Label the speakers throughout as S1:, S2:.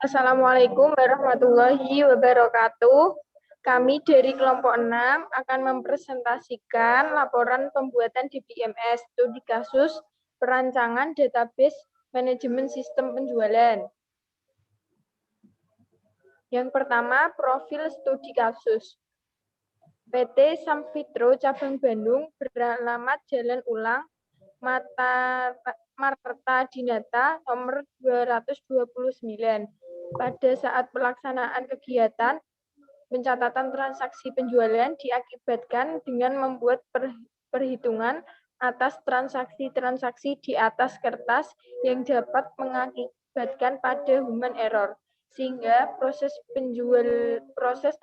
S1: Assalamualaikum warahmatullahi wabarakatuh. Kami dari kelompok 6 akan mempresentasikan laporan pembuatan DBMS studi kasus perancangan database manajemen sistem penjualan. Yang pertama, profil studi kasus. PT Samfitro Cabang Bandung beralamat Jalan Ulang, Marta Dinata nomor 229. Pada saat pelaksanaan kegiatan, pencatatan transaksi penjualan diakibatkan dengan membuat perhitungan atas transaksi-transaksi di atas kertas yang dapat mengakibatkan pada human error, sehingga proses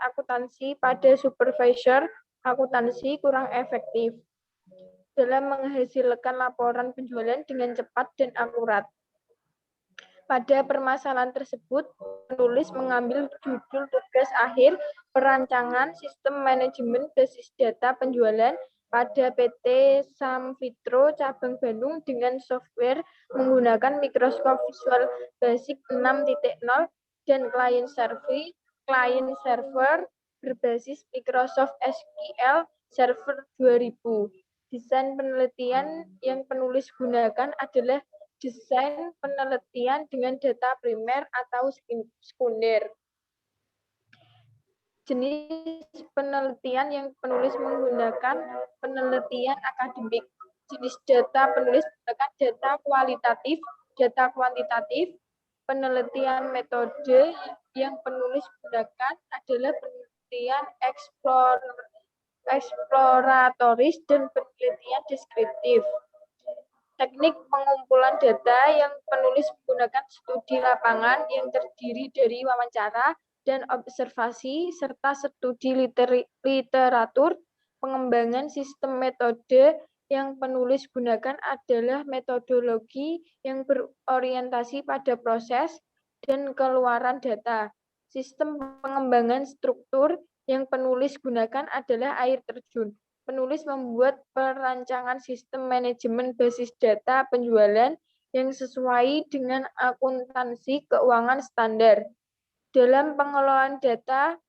S1: akuntansi pada supervisor akuntansi kurang efektif dalam menghasilkan laporan penjualan dengan cepat dan akurat. Pada permasalahan tersebut, penulis mengambil judul tugas akhir perancangan sistem manajemen basis data penjualan pada PT Samfitro Cabang Bandung dengan software menggunakan Microsoft Visual Basic 6.0 dan client server berbasis Microsoft SQL Server 2000. Desain penelitian yang penulis gunakan adalah desain penelitian dengan data primer atau sekunder. Jenis penelitian yang penulis menggunakan penelitian akademik. Jenis data penulis menggunakan data kualitatif, data kuantitatif. Penelitian metode yang penulis gunakan adalah penelitian eksploratoris dan penelitian deskriptif. Teknik pengumpulan data yang penulis menggunakan studi lapangan yang terdiri dari wawancara dan observasi serta studi literatur. Pengembangan sistem metode yang penulis gunakan adalah metodologi yang berorientasi pada proses dan keluaran data. Sistem pengembangan struktur yang penulis gunakan adalah air terjun. Penulis membuat perancangan sistem manajemen basis data penjualan yang sesuai dengan akuntansi keuangan standar. Dalam pengelolaan data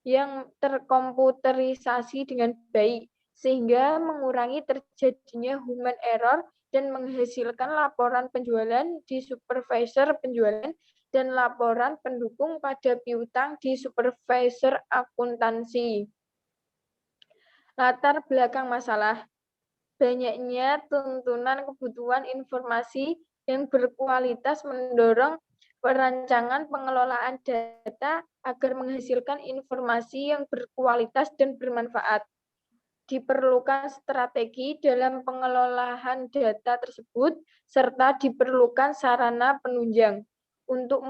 S1: yang terkomputerisasi dengan baik, sehingga mengurangi terjadinya human error dan menghasilkan laporan penjualan di supervisor penjualan dan laporan pendukung pada piutang di supervisor akuntansi. Latar belakang masalah. Banyaknya tuntunan kebutuhan informasi yang berkualitas mendorong perancangan pengelolaan data agar menghasilkan informasi yang berkualitas dan bermanfaat. Diperlukan strategi dalam pengelolaan data tersebut, serta diperlukan sarana penunjang untuk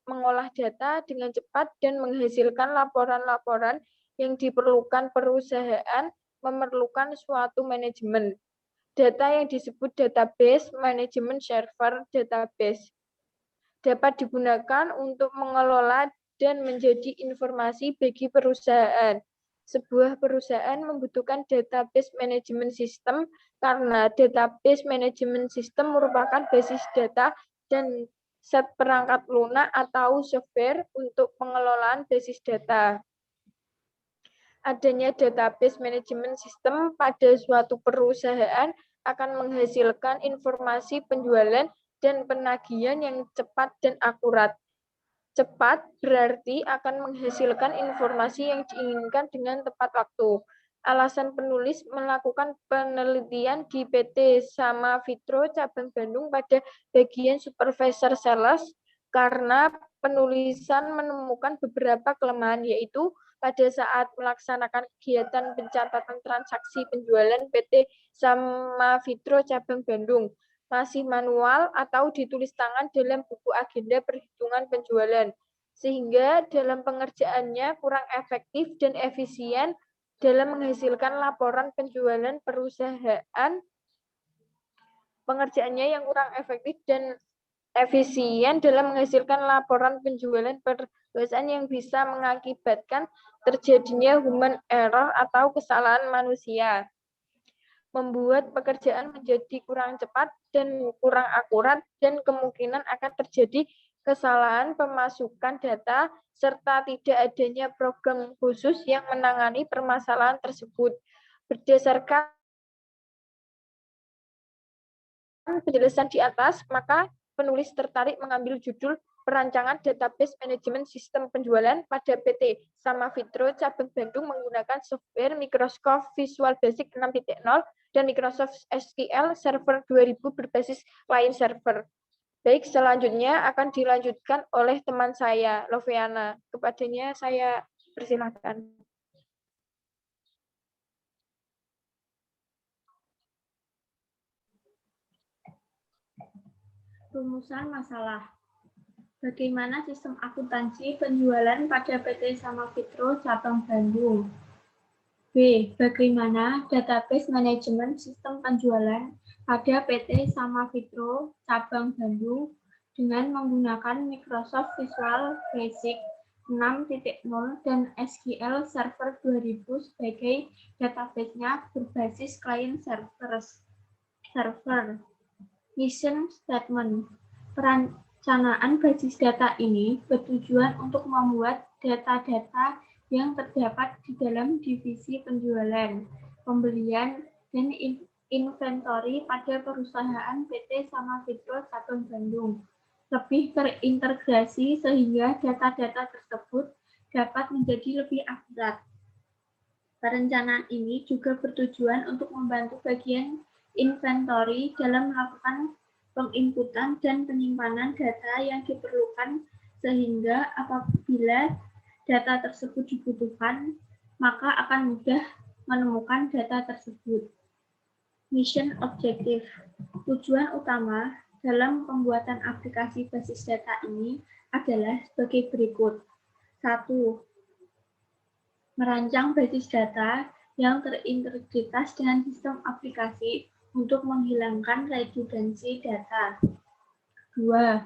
S1: mengolah data dengan cepat dan menghasilkan laporan-laporan yang diperlukan perusahaan memerlukan suatu manajemen. Data yang disebut database, manajemen server database, dapat digunakan untuk mengelola dan menjadi informasi bagi perusahaan. Sebuah perusahaan membutuhkan database manajemen sistem karena database manajemen sistem merupakan basis data dan set perangkat lunak atau software untuk pengelolaan basis data. Adanya database manajemen sistem pada suatu perusahaan akan menghasilkan informasi penjualan dan penagihan yang cepat dan akurat. Cepat berarti akan menghasilkan informasi yang diinginkan dengan tepat waktu. Alasan penulis melakukan penelitian di PT Samfitro Cabang Bandung pada bagian supervisor sales karena penulisan menemukan beberapa kelemahan, yaitu pada saat melaksanakan kegiatan pencatatan transaksi penjualan PT Samfitro Cabang Bandung masih manual atau ditulis tangan dalam buku agenda perhitungan penjualan, sehingga dalam pengerjaannya kurang efektif dan efisien dalam menghasilkan laporan penjualan perusahaan. Pengerjaannya yang kurang efektif dan efisien dalam menghasilkan laporan penjualan perusahaan yang bisa mengakibatkan terjadinya human error atau kesalahan manusia. membuat pekerjaan menjadi kurang cepat dan kurang akurat, dan kemungkinan akan terjadi kesalahan pemasukan data, serta tidak adanya program khusus yang menangani permasalahan tersebut. Berdasarkan penjelasan di atas, maka penulis tertarik mengambil judul Perancangan Database Manajemen Sistem Penjualan pada PT Samafitro Cabang Bandung menggunakan software Microsoft Visual Basic 6.0 dan Microsoft SQL Server 2000 berbasis client server. Baik, selanjutnya akan dilanjutkan oleh teman saya, Loviana. Kepadanya saya persilakan.
S2: Rumusan masalah. Bagaimana sistem akuntansi penjualan pada PT Samafitro Cabang Bandung? B. Bagaimana database manajemen sistem penjualan pada PT Samafitro Cabang Bandung dengan menggunakan Microsoft Visual Basic 6.0 dan SQL Server 2000 sebagai database-nya berbasis client server. Mission Statement. Perencanaan basis data ini bertujuan untuk membuat data-data yang terdapat di dalam divisi penjualan, pembelian, dan inventory pada perusahaan PT Samafitro Cabang Bandung lebih terintegrasi sehingga data-data tersebut dapat menjadi lebih akurat. Perencanaan ini juga bertujuan untuk membantu bagian inventory dalam melakukan penginputan dan penyimpanan data yang diperlukan sehingga apabila data tersebut dibutuhkan, maka akan mudah menemukan data tersebut. Mission Objective. Tujuan utama dalam pembuatan aplikasi basis data ini adalah sebagai berikut. 1. Merancang basis data yang terintegritas dengan sistem aplikasi untuk menghilangkan redundansi data. 2.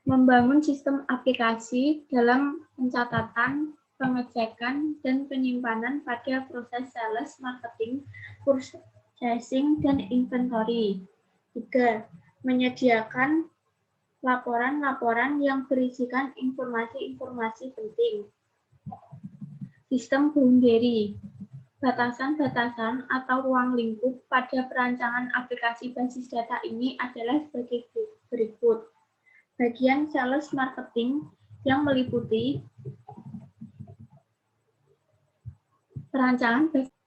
S2: Membangun sistem aplikasi dalam pencatatan, pengecekan, dan penyimpanan pada proses sales, marketing, purchasing, dan inventory. 3. Menyediakan laporan-laporan yang berisikan informasi-informasi penting. Sistem boundary. Batasan-batasan atau ruang lingkup pada perancangan aplikasi basis data ini adalah sebagai berikut. Bagian sales marketing yang meliputi perancangan basis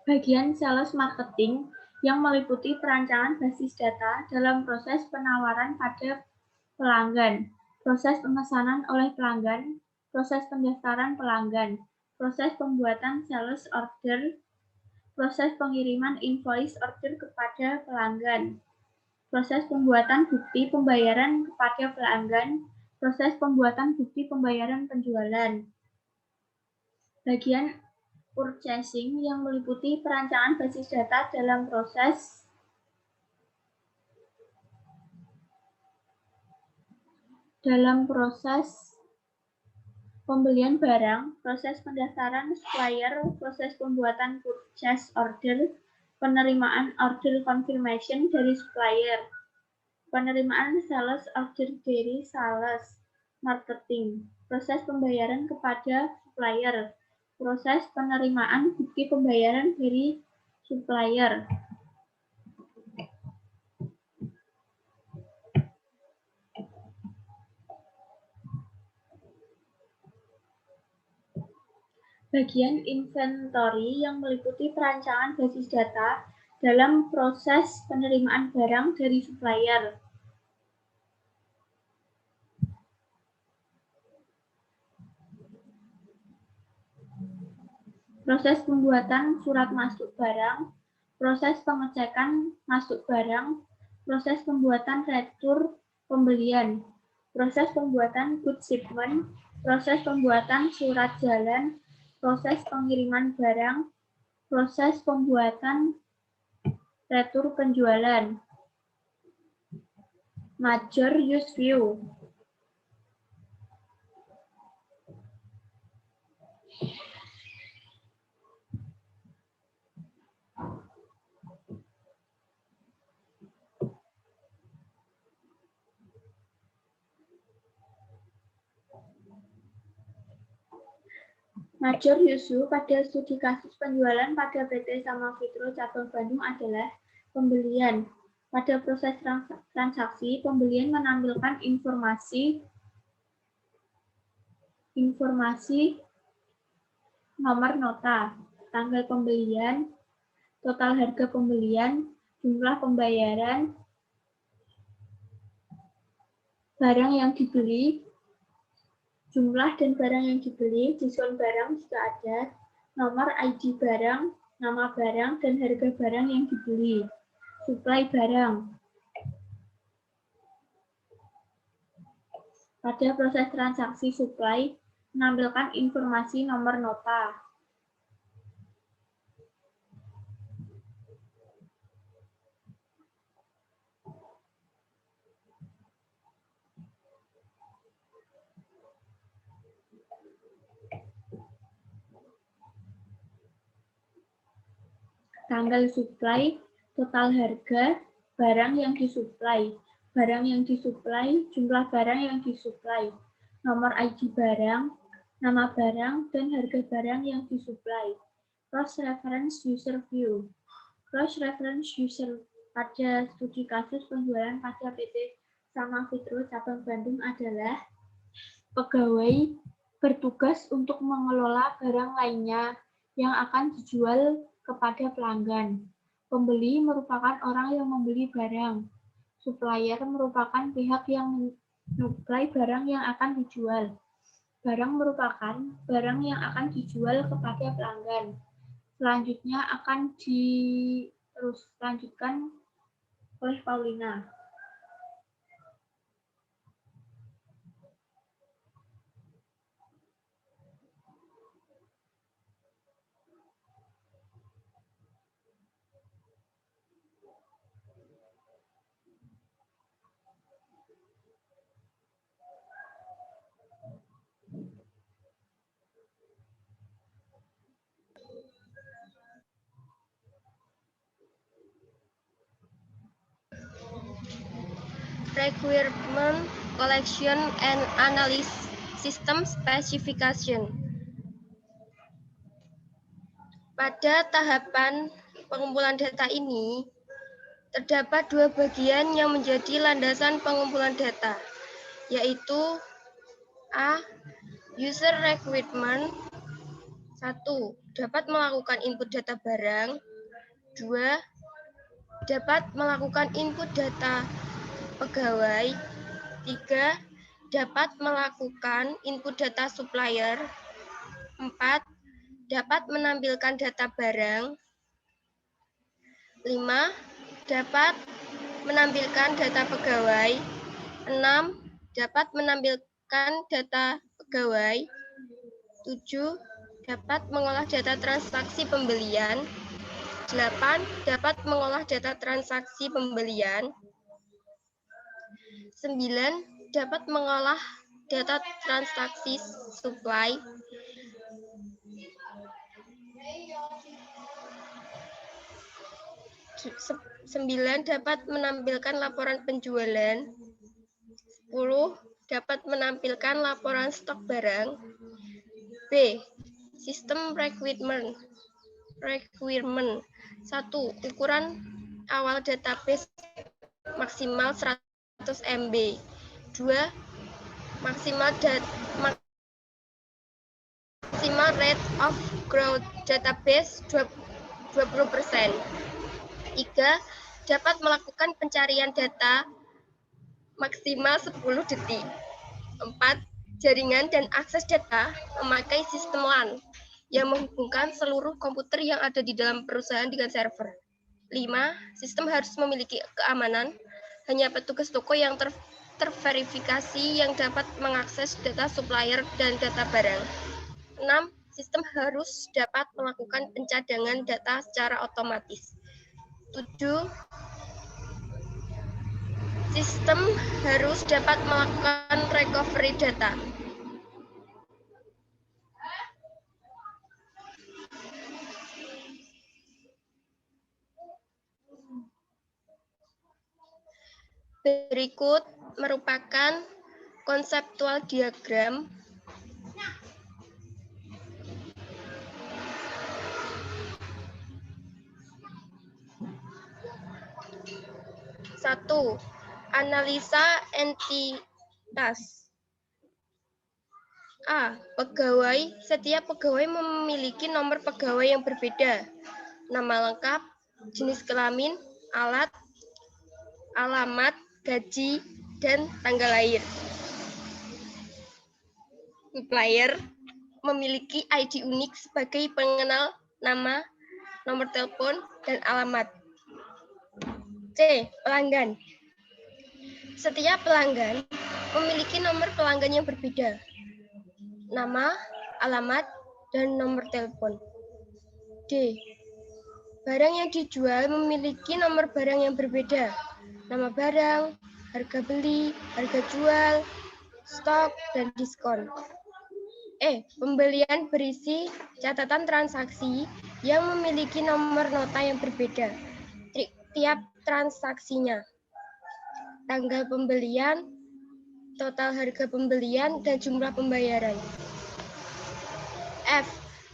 S2: bagian sales marketing yang meliputi perancangan basis data dalam proses penawaran pada pelanggan, proses pemesanan oleh pelanggan, proses pendaftaran pelanggan, proses pembuatan sales order, proses pengiriman invoice order kepada pelanggan, proses pembuatan bukti pembayaran kepada pelanggan, proses pembuatan bukti pembayaran penjualan. Bagian purchasing yang meliputi perancangan basis data dalam proses pembelian barang, proses pendaftaran supplier, proses pembuatan purchase order, penerimaan order confirmation dari supplier, penerimaan sales order dari sales, marketing, proses pembayaran kepada supplier, proses penerimaan bukti pembayaran dari supplier. Bagian inventory yang meliputi perancangan basis data dalam proses penerimaan barang dari supplier, proses pembuatan surat masuk barang, proses pengecekan masuk barang, proses pembuatan retur pembelian, proses pembuatan good shipment, proses pembuatan surat jalan, proses pengiriman barang, proses pembuatan retur penjualan. Major use view. Major use pada studi kasus penjualan pada PT Sama Fitro Cabang Bandung adalah pembelian. Pada proses transaksi, pembelian menampilkan informasi nomor nota, tanggal pembelian, total harga pembelian, jumlah pembayaran, barang yang dibeli, jumlah dan barang yang dibeli, diskon barang jika ada, nomor ID barang, nama barang, dan harga barang yang dibeli. Suplai barang. Pada proses transaksi suplai, menampilkan informasi nomor nota. Tanggal suplai, total harga, barang yang disuplai, jumlah barang yang disuplai, nomor ID barang, nama barang, dan harga barang yang disuplai. Cross-reference user view. Cross-reference user pada studi kasus penjualan pada PT Sama Fitro Cabang Bandung adalah pegawai bertugas untuk mengelola barang lainnya yang akan dijual kepada pelanggan. Pembeli merupakan orang yang membeli barang. Supplier merupakan pihak yang menyuplai barang yang akan dijual. Barang merupakan barang yang akan dijual kepada pelanggan. Selanjutnya akan dilanjutkan oleh Paulina.
S3: Requirement collection and analysis system specification. Pada tahapan pengumpulan data ini, terdapat dua bagian yang menjadi landasan pengumpulan data, yaitu A. User requirement. 1. Dapat melakukan input data barang. 2. Dapat melakukan input data pegawai. 3. Dapat melakukan input data supplier. 4. Dapat menampilkan data barang. 5. Dapat menampilkan data pegawai. 6. Dapat menampilkan data pegawai. 7. Dapat mengolah data transaksi pembelian. 8. Dapat mengolah data transaksi pembelian. 9. Dapat mengolah data transaksi supply. 9. Dapat menampilkan laporan penjualan. 10. Dapat menampilkan laporan stok barang. B. Sistem requirement. 1. Ukuran awal database maksimal 100 MB. 2. Maksimal rate of growth database 20%. 3. Dapat melakukan pencarian data maksimal 10 detik. 4. Jaringan dan akses data memakai sistem LAN. yang menghubungkan seluruh komputer yang ada di dalam perusahaan dengan server. 5. Sistem harus memiliki keamanan. Hanya petugas toko yang terverifikasi yang dapat mengakses data supplier dan data barang. 6. Sistem harus dapat melakukan pencadangan data secara otomatis. 7. Sistem harus dapat melakukan recovery data. Berikut merupakan konseptual diagram Satu, analisa entitas. A. Pegawai. Setiap pegawai memiliki nomor pegawai yang berbeda. Nama lengkap, jenis kelamin, alat, alamat, gaji, dan tanggal lahir. Supplier memiliki ID unik sebagai pengenal nama, nomor telepon, dan alamat. C. Pelanggan. Setiap pelanggan memiliki nomor pelanggan yang berbeda. Nama, alamat, dan nomor telepon. D. Barang yang dijual memiliki nomor barang yang berbeda. Nama barang, harga beli, harga jual, stok, dan diskon. E. Pembelian berisi catatan transaksi yang memiliki nomor nota yang berbeda. Tiap transaksinya. Tanggal pembelian, total harga pembelian, dan jumlah pembayaran. F.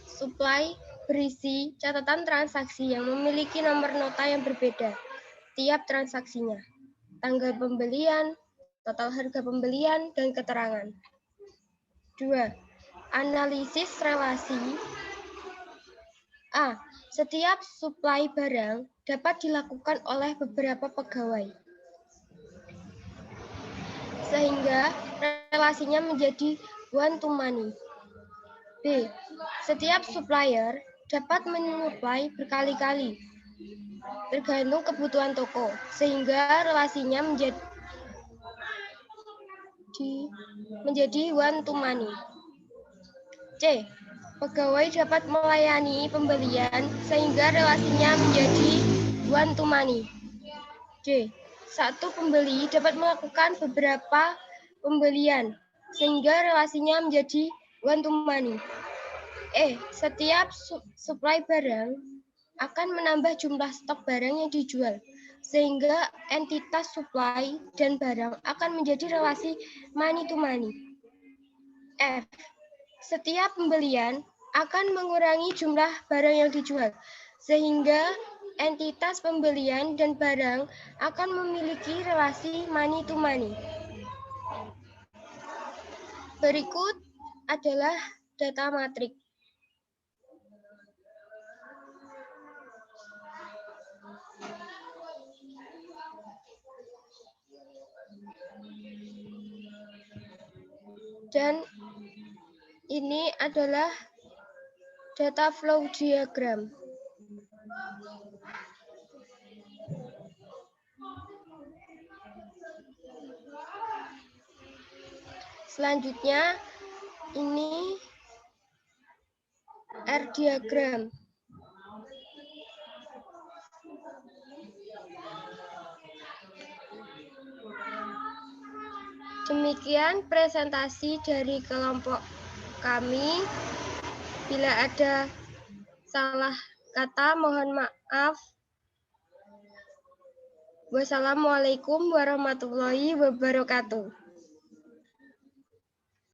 S3: Supply berisi catatan transaksi yang memiliki nomor nota yang berbeda. Tiap transaksinya. Tanggal pembelian, total harga pembelian, dan keterangan. 2. Analisis relasi. A. Setiap suplai barang dapat dilakukan oleh beberapa pegawai, sehingga relasinya menjadi one to many. B. Setiap supplier dapat menyuplai berkali-kali, tergantung kebutuhan toko, sehingga relasinya menjadi one to many. C. Pegawai dapat melayani pembelian, sehingga relasinya menjadi one to many. D. Satu pembeli dapat melakukan beberapa pembelian, sehingga relasinya menjadi one to many. E. Setiap supply barang akan menambah jumlah stok barang yang dijual, sehingga entitas supply dan barang akan menjadi relasi money to money. F. Setiap pembelian akan mengurangi jumlah barang yang dijual, sehingga entitas pembelian dan barang akan memiliki relasi money to money. Berikut adalah data matrik. Dan ini adalah data flow diagram. Selanjutnya, ini R diagram. Demikian presentasi dari kelompok kami. Bila ada salah kata, mohon maaf. Wassalamualaikum warahmatullahi wabarakatuh.